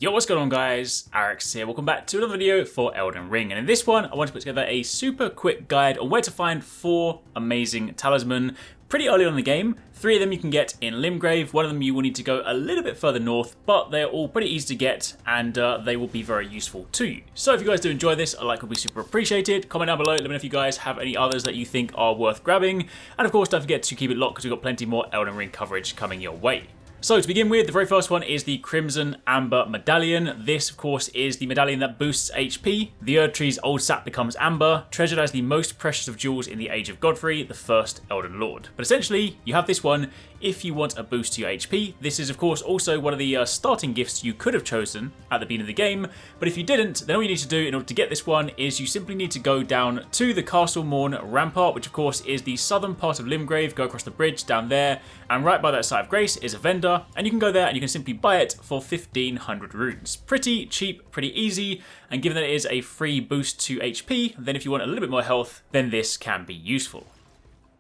Yo, what's going on guys? HyperX here. Welcome back to another video for Elden Ring. And in this one, I want to put together a super quick guide on where to find 4 amazing talisman pretty early on in the game. 3 of them you can get in Limgrave, 1 of them you will need to go a little bit further north, but they're all pretty easy to get and they will be very useful to you. So if you guys do enjoy this, a like would be super appreciated. Comment down below, let me know if you guys have any others that you think are worth grabbing. And of course, don't forget to keep it locked because we've got plenty more Elden Ring coverage coming your way. So to begin with, the very first one is the Crimson Amber Medallion. This, of course, is the medallion that boosts HP. The Erd Tree's old sap becomes amber, treasured as the most precious of jewels in the Age of Godfrey, the first Elden Lord. But essentially, you have this one if you want a boost to your HP. This is, of course, also one of the starting gifts you could have chosen at the beginning of the game. But if you didn't, then all you need to do in order to get this one is you simply need to go down to the Castle Morn Rampart, which, of course, is the southern part of Limgrave. Go across the bridge down there, and right by that site of grace is a vendor. And you can go there and you can simply buy it for 1500 runes. Pretty cheap, pretty easy, and given that it is a free boost to HP, then if you want a little bit more health, then this can be useful.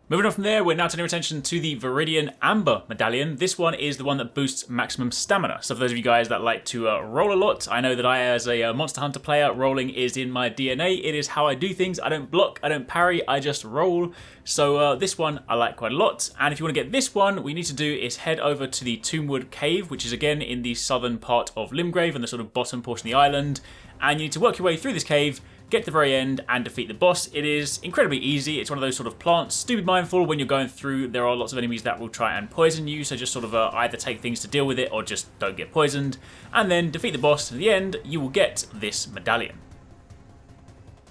Moving on from there, we're now turning our attention to the Viridian Amber Medallion. This one is the one that boosts maximum stamina. So for those of you guys that like to roll a lot, I know that I, as a Monster Hunter player, rolling is in my DNA. It is how I do things. I don't block, I don't parry, I just roll. So this one I like quite a lot. And if you want to get this one, what you need to do is head over to the Tombwood Cave, which is again in the southern part of Limgrave and the sort of bottom portion of the island. And you need to work your way through this cave, get to the very end and defeat the boss. It is incredibly easy. It's one of those sort of plants. Stupid mindful when you're going through. There are lots of enemies that will try and poison you, so just sort of either take things to deal with it or just don't get poisoned. And then defeat the boss. At the end, you will get this medallion.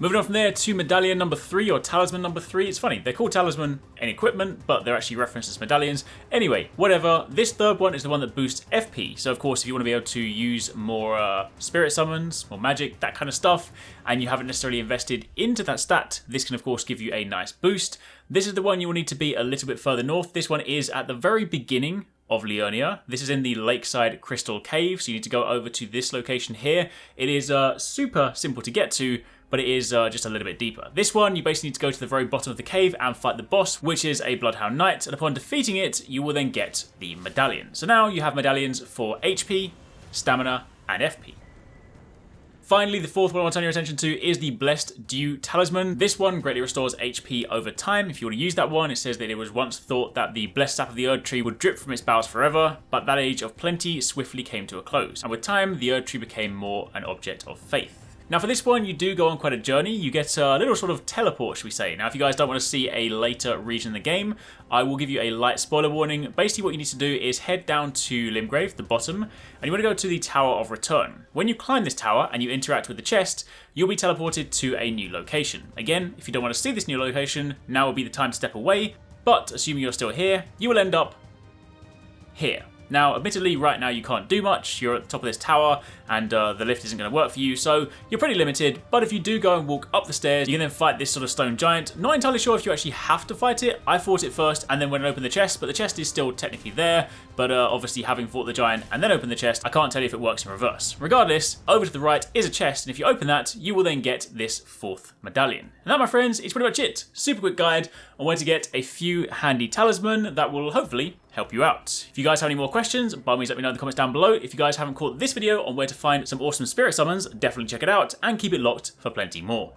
Moving on from there to medallion number 3, or talisman number 3. It's funny, they're called talisman in equipment, but they're actually referenced as medallions. Anyway, whatever. This third one is the one that boosts FP. So of course, if you want to be able to use more spirit summons, more magic, that kind of stuff, and you haven't necessarily invested into that stat, this can of course give you a nice boost. This is the one you will need to be a little bit further north. This one is at the very beginning of Liurnia. This is in the Lakeside Crystal Cave, so you need to go over to this location here. It is super simple to get to, but it is just a little bit deeper. This one, you basically need to go to the very bottom of the cave and fight the boss, which is a Bloodhound Knight, and upon defeating it, you will then get the medallion. So now you have medallions for HP, stamina, and FP. Finally, the fourth one I want to turn your attention to is the Blessed Dew Talisman. This one greatly restores HP over time. If you want to use that one, it says that it was once thought that the blessed sap of the Erd Tree would drip from its boughs forever, but that age of plenty swiftly came to a close. And with time, the Erd Tree became more an object of faith. Now for this one, you do go on quite a journey. You get a little sort of teleport, should we say. Now if you guys don't want to see a later region in the game, I will give you a light spoiler warning. Basically what you need to do is head down to Limgrave, the bottom, and you want to go to the Tower of Return. When you climb this tower and you interact with the chest, you'll be teleported to a new location. Again, if you don't want to see this new location, now will be the time to step away, but assuming you're still here, you will end up here. Now, admittedly, right now you can't do much. You're at the top of this tower and the lift isn't going to work for you, so you're pretty limited. But if you do go and walk up the stairs, you can then fight this sort of stone giant. Not entirely sure if you actually have to fight it. I fought it first and then went and opened the chest, but the chest is still technically there. But obviously, having fought the giant and then opened the chest, I can't tell you if it works in reverse. Regardless, over to the right is a chest, and if you open that, you will then get this 4th medallion. And that, my friends, is pretty much it. Super quick guide on where to get a few handy talisman that will hopefully help you out. If you guys have any more questions, by all means let me know in the comments down below. If you guys haven't caught this video on where to find some awesome spirit summons, definitely check it out and keep it locked for plenty more.